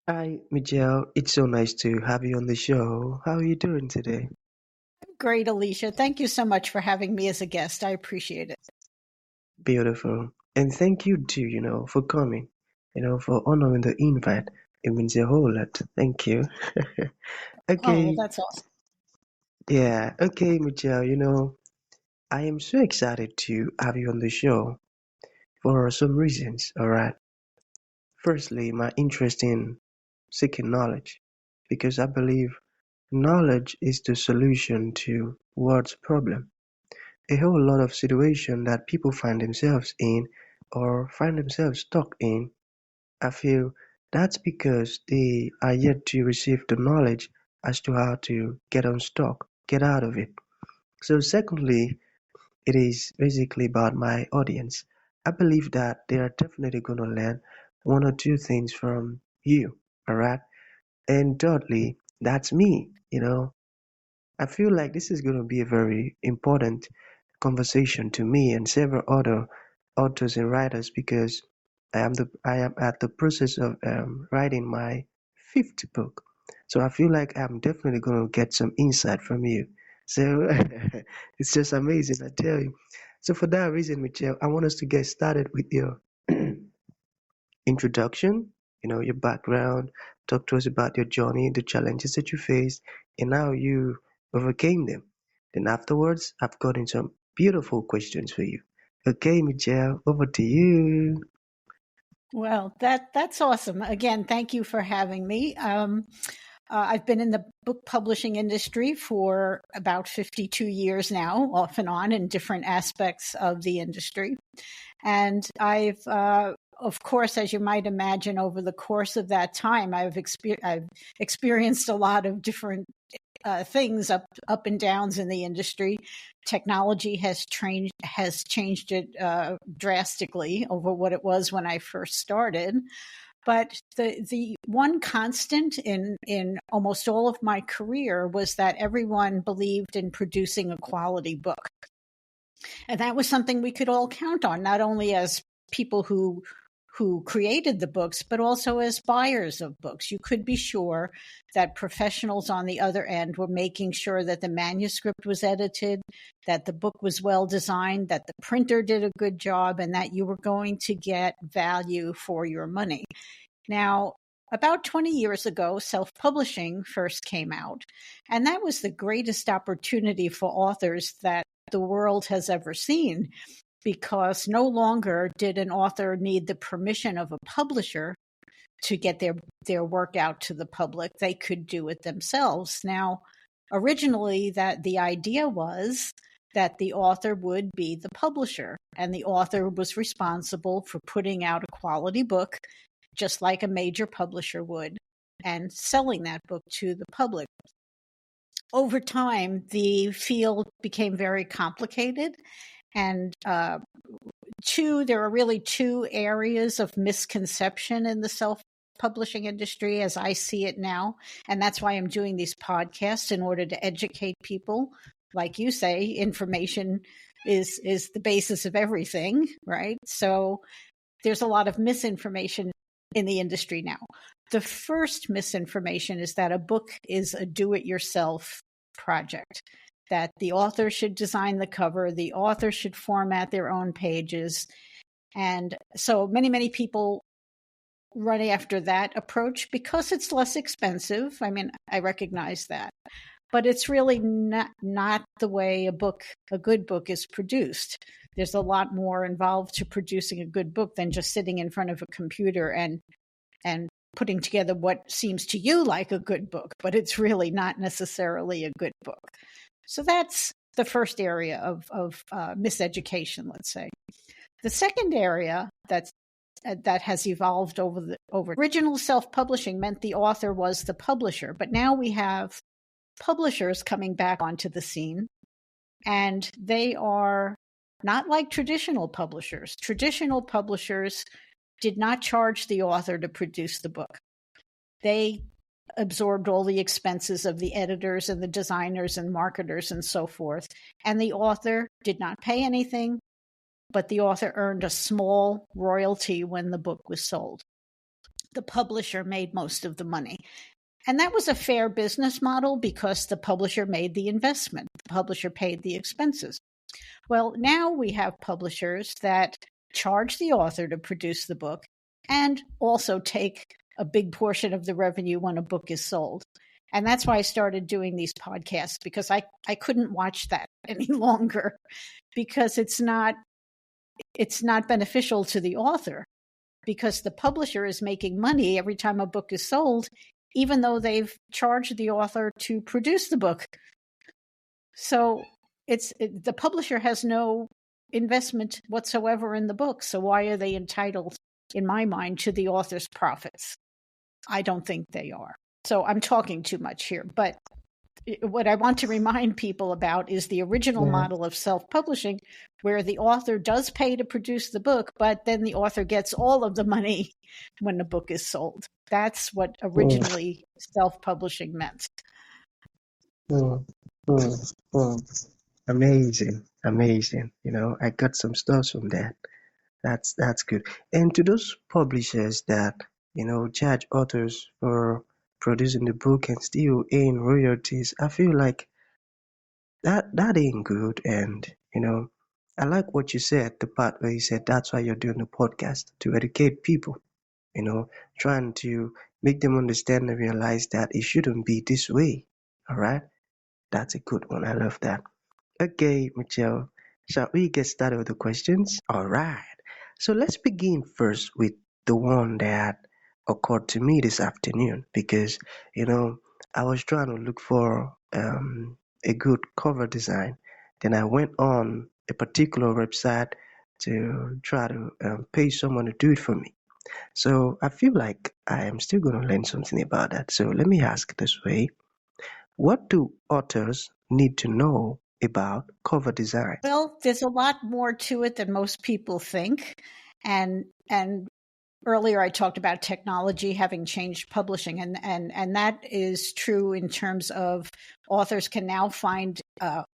Hi, Michelle. It's so nice to have you on the show. How are you doing today? Great, Alicia. Thank you so much for having me as a guest. I appreciate it. Beautiful. And thank you too, for coming, for honoring the invite. It means a whole lot. Thank you. Oh, well, Okay. that's awesome. Yeah. Okay, Michelle, I am so excited to have you on the show for some reasons. All right. Firstly, my interest in seeking knowledge, because I believe knowledge is the solution to world's problem. A whole lot of situation that people find themselves in or find themselves stuck in, I feel that's because they are yet to receive the knowledge as to how to get unstuck, get out of it. So secondly, it is basically about my audience. I believe that they are definitely going to learn one or two things from you, all right? And thirdly, that's me. I feel like this is going to be a very important conversation to me and several other authors and writers because I am at the process of writing my fifth book. So I feel like I'm definitely going to get some insight from you. So it's just amazing, I tell you. So for that reason, Michelle, I want us to get started with your introduction, your background, talk to us about your journey, the challenges that you faced, and how you overcame them. Then afterwards, I've gotten some beautiful questions for you. Okay, Michelle, over to you. Well, that's awesome. Again, thank you for having me. I've been in the book publishing industry for about 52 years now, off and on, in different aspects of the industry. And of course, as you might imagine, over the course of that time, I've experienced a lot of different things, up and downs in the industry. Technology has changed it drastically over what it was when I first started. But the one constant in almost all of my career was that everyone believed in producing a quality book. And that was something we could all count on, not only as people who created the books, but also as buyers of books. You could be sure that professionals on the other end were making sure that the manuscript was edited, that the book was well designed, that the printer did a good job, and that you were going to get value for your money. Now, about 20 years ago, self-publishing first came out, and that was the greatest opportunity for authors that the world has ever seen, because no longer did an author need the permission of a publisher to get their work out to the public. They could do it themselves. Now, originally, that the idea was that the author would be the publisher, and the author was responsible for putting out a quality book, just like a major publisher would, and selling that book to the public. Over time, the field became very complicated, and there are really two areas of misconception in the self-publishing industry as I see it now. And that's why I'm doing these podcasts, in order to educate people. Like you say, information is the basis of everything, right? So there's a lot of misinformation in the industry now. The first misinformation is that a book is a do-it-yourself project, that the author should design the cover, the author should format their own pages. And so many people run after that approach because it's less expensive. I mean, I recognize that. But it's really not the way a good book is produced. There's a lot more involved to producing a good book than just sitting in front of a computer and putting together what seems to you like a good book, but it's really not necessarily a good book. So that's the first area of miseducation, let's say. The second area that has evolved over original self-publishing meant the author was the publisher, but now we have publishers coming back onto the scene, and they are not like traditional publishers. Traditional publishers did not charge the author to produce the book. They absorbed all the expenses of the editors and the designers and marketers and so forth, and the author did not pay anything, but the author earned a small royalty when the book was sold. the publisher made most of the money. And that was a fair business model because the publisher made the investment. The publisher paid the expenses. Well, now we have publishers that charge the author to produce the book and also take a big portion of the revenue when a book is sold. And that's why I started doing these podcasts, because I couldn't watch that any longer, because it's not beneficial to the author, because the publisher is making money every time a book is sold, even though they've charged the author to produce the book. So the publisher has no investment whatsoever in the book. So why are they entitled, in my mind, to the author's profits? I don't think they are. So I'm talking too much here. But what I want to remind people about is the original model of self-publishing, where the author does pay to produce the book, but then the author gets all of the money when the book is sold. That's what originally self-publishing meant. Mm, mm, mm. Amazing, amazing. I got some stuff from that. That's good. And to those publishers that, charge authors for producing the book and still earn royalties, I feel like that ain't good. And, I like what you said, the part where you said that's why you're doing the podcast, to educate people, trying to make them understand and realize that it shouldn't be this way. All right? That's a good one. I love that. Okay, Michelle, shall we get started with the questions? All right. So let's begin first with the one that occurred to me this afternoon because, I was trying to look for a good cover design. Then I went on a particular website to try to pay someone to do it for me. So I feel like I am still going to learn something about that. So let me ask this way. What do authors need to know about cover design? Well, there's a lot more to it than most people think. And earlier I talked about technology having changed publishing, and that is true in terms of authors can now find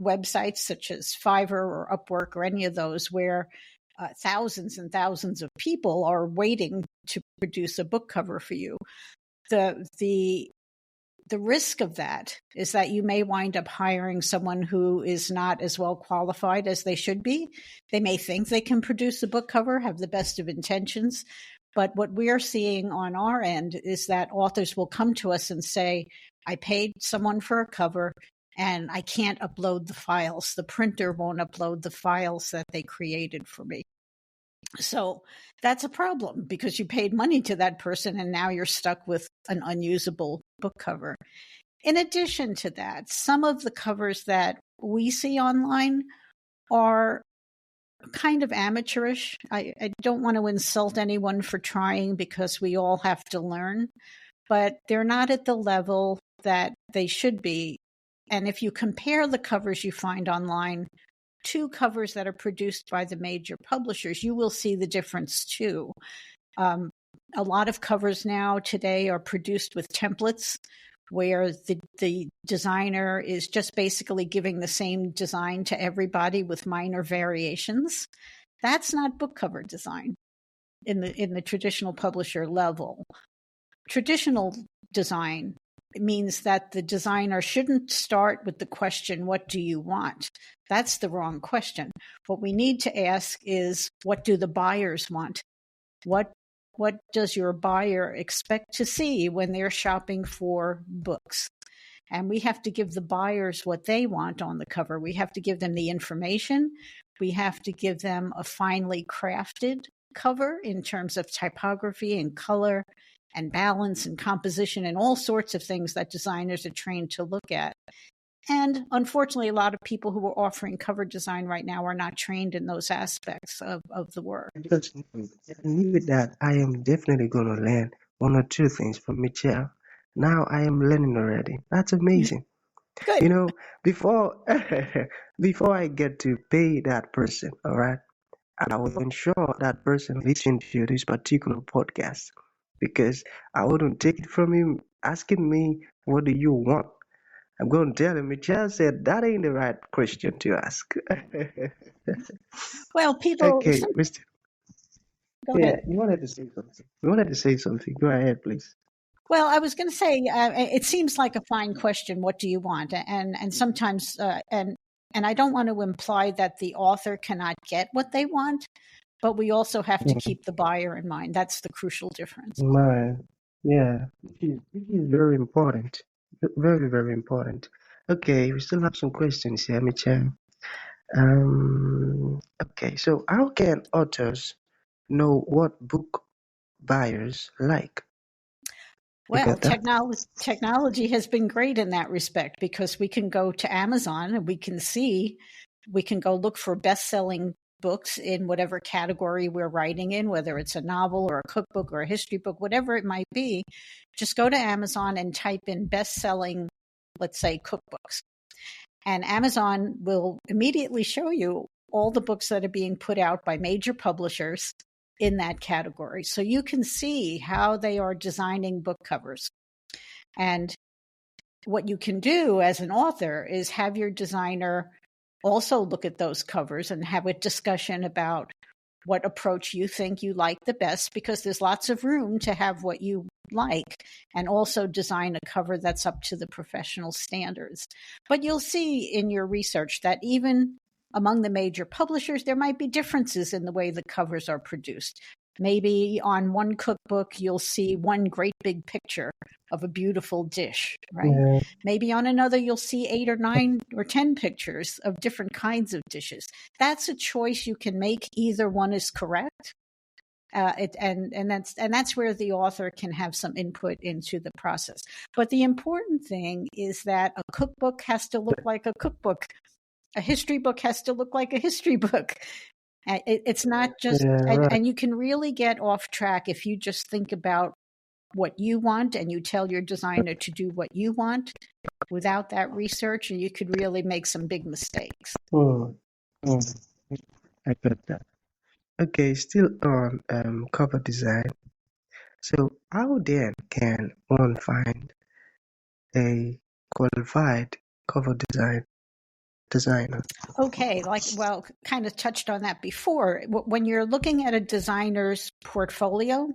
websites such as Fiverr or Upwork or any of those where thousands and thousands of people are waiting to produce a book cover for you. The risk of that is that you may wind up hiring someone who is not as well qualified as they should be. They may think they can produce a book cover, have the best of intentions. But what we're seeing on our end is that authors will come to us and say, I paid someone for a cover and I can't upload the files. The printer won't upload the files that they created for me. So that's a problem because you paid money to that person and now you're stuck with an unusable book cover. In addition to that, some of the covers that we see online are kind of amateurish. I don't want to insult anyone for trying because we all have to learn, but they're not at the level that they should be. And if you compare the covers you find online to covers that are produced by the major publishers, you will see the difference too. A lot of covers now today are produced with templates where the designer is just basically giving the same design to everybody with minor variations. That's not book cover design in the traditional publisher level. Traditional design means that the designer shouldn't start with the question, what do you want? That's the wrong question. What we need to ask is, what do the buyers want? What does your buyer expect to see when they're shopping for books? And we have to give the buyers what they want on the cover. We have to give them the information. We have to give them a finely crafted cover in terms of typography and color and balance and composition and all sorts of things that designers are trained to look at. And unfortunately, a lot of people who are offering cover design right now are not trained in those aspects of the work. Because with that, I am definitely going to learn one or two things from Michelle. Now I am learning already. That's amazing. Good. Before before I get to pay that person, all right, I will ensure that person listen to this particular podcast because I wouldn't take it from him asking me, what do you want? I'm going to tell him, Michelle said that ain't the right question to ask. Well, people, Okay, Mr. Go Yeah, ahead. you wanted to say something. You wanted to say something. Go ahead, please. Well, I was going to say, it seems like a fine question. What do you want? And sometimes, and I don't want to imply that the author cannot get what they want, but we also have to Mm, keep the buyer in mind. That's the crucial difference. my, yeah, which is very important. Very, very important. Okay, we still have some questions here, Michelle. Okay, so how can authors know what book buyers like? You Well, got that? technology has been great in that respect because we can go to Amazon and we can go look for best-selling books in whatever category we're writing in, whether it's a novel or a cookbook or a history book, whatever it might be. Just go to Amazon and type in best-selling, let's say, cookbooks. And Amazon will immediately show you all the books that are being put out by major publishers in that category. So you can see how they are designing book covers. And what you can do as an author is have your designer also look at those covers and have a discussion about what approach you think you like the best, because there's lots of room to have what you like and also design a cover that's up to the professional standards. But you'll see in your research that even among the major publishers, there might be differences in the way the covers are produced. Maybe on one cookbook, you'll see one great big picture of a beautiful dish, right? Yeah, Maybe on another, you'll see 8 or 9 or 10 pictures of different kinds of dishes. That's a choice you can make. Either one is correct. And that's where the author can have some input into the process. But the important thing is that a cookbook has to look like a cookbook. A history book has to look like a history book. It's not just, yeah, right. and you can really get off track if you just think about what you want and you tell your designer to do what you want without that research, and you could really make some big mistakes. Mm, mm, I got that. Okay, still on cover design. So how then can one find a qualified cover designer? Okay, well, kind of touched on that before. When you're looking at a designer's portfolio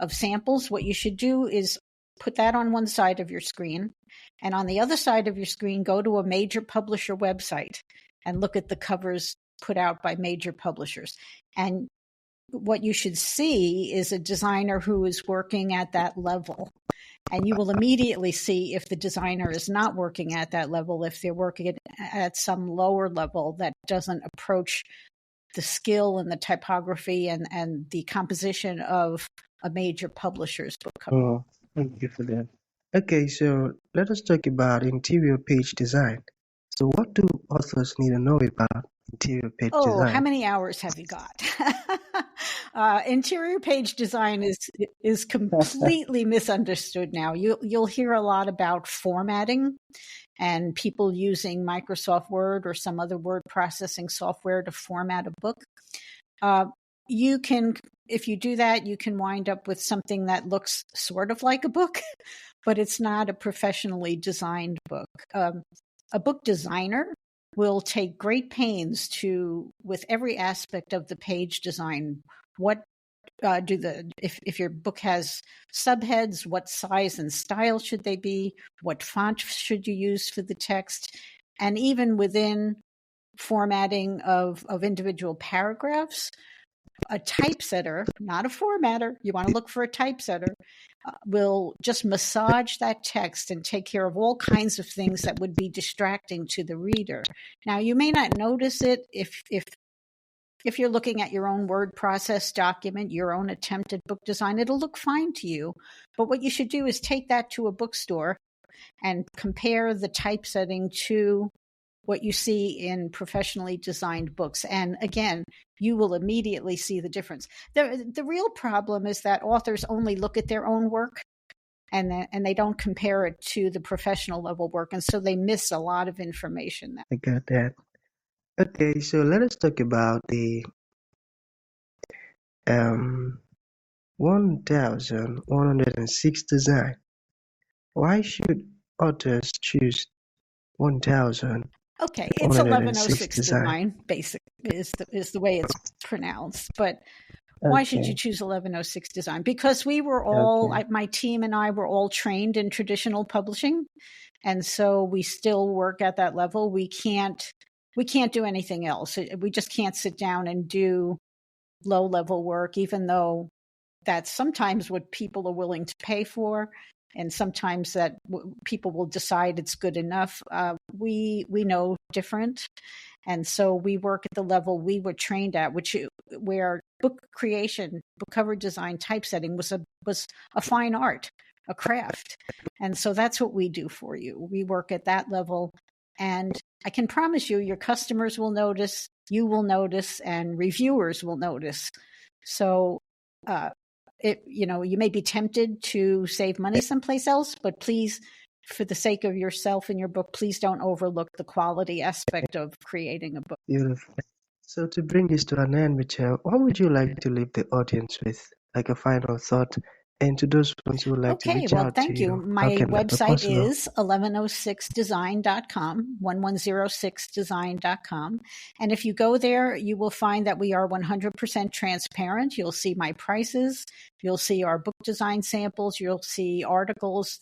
of samples, what you should do is put that on one side of your screen, and on the other side of your screen, go to a major publisher website and look at the covers put out by major publishers. And what you should see is a designer who is working at that level. And you will immediately see if the designer is not working at that level, if they're working at some lower level that doesn't approach the skill and the typography and the composition of a major publisher's book cover. Oh, thank you for that. Okay, so let us talk about interior page design. So what do authors need to know about interior page Oh, how design? many hours have you got? Interior page design is completely misunderstood now. You'll hear a lot about formatting and people using Microsoft Word or some other word processing software to format a book. You can, if you do that, you can wind up with something that looks sort of like a book, but it's not a professionally designed book. A book designer will take great pains to, with every aspect of the page design, what if your book has subheads, what size and style should they be? What font should you use for the text? And even within formatting of individual paragraphs, a typesetter, not a formatter, you want to look for a typesetter, will just massage that text and take care of all kinds of things that would be distracting to the reader. Now, you may not notice it if you're looking at your own word process document, your own attempt at book design, it'll look fine to you. But what you should do is take that to a bookstore and compare the typesetting to what you see in professionally designed books. And again, you will immediately see the difference. The real problem is that authors only look at their own work and they don't compare it to the professional level work. And so they miss a lot of information. I got that. Okay, so let us talk about the um 1106 design. Why should authors choose Okay, it's 1106 1106 design? design, basic is the way it's pronounced. But Why should you Okay. choose 1106 Design? Because we were all, Okay. my team and I were all trained in traditional publishing. And so we still work at that level. We can't do anything else. We just can't sit down and do low level work, even though that's sometimes what people are willing to pay for. And sometimes that people will decide it's good enough. We know different. And so we work at the level we were trained at, where book creation, book cover design, typesetting was a fine art, a craft. And so that's what we do for you. We work at that level. And I can promise you, your customers will notice, you will notice, and reviewers will notice. So, you may be tempted to save money someplace else, but please, for the sake of yourself and your book, please don't overlook the quality aspect of creating a book. Beautiful. So to bring this to an end, Michelle, what would you like to leave the audience with, like a final thought? And to those ones who would like to Okay, reach well, out to thank you. you, how My can that be website possible? is 1106design.com, 1106design.com. And if you go there, you will find that we are 100% transparent. You'll see my prices. You'll see our book design samples. You'll see articles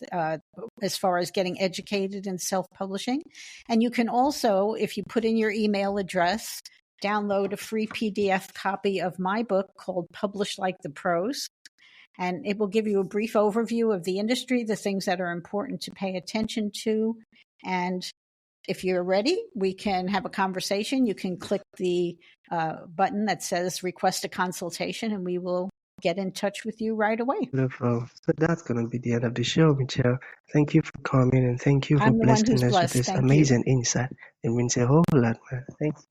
as far as getting educated in self-publishing. And you can also, if you put in your email address, download a free PDF copy of my book called Publish Like the Pros. And it will give you a brief overview of the industry, the things that are important to pay attention to. And if you're ready, we can have a conversation. You can click the button that says request a consultation, and we will get in touch with you right away. Beautiful. So that's going to be the end of the show, Michelle. Thank you for coming and thank you for I'm the one blessing who's us with blessed. this Thank you. amazing insight. It means a whole lot, man. Thank you.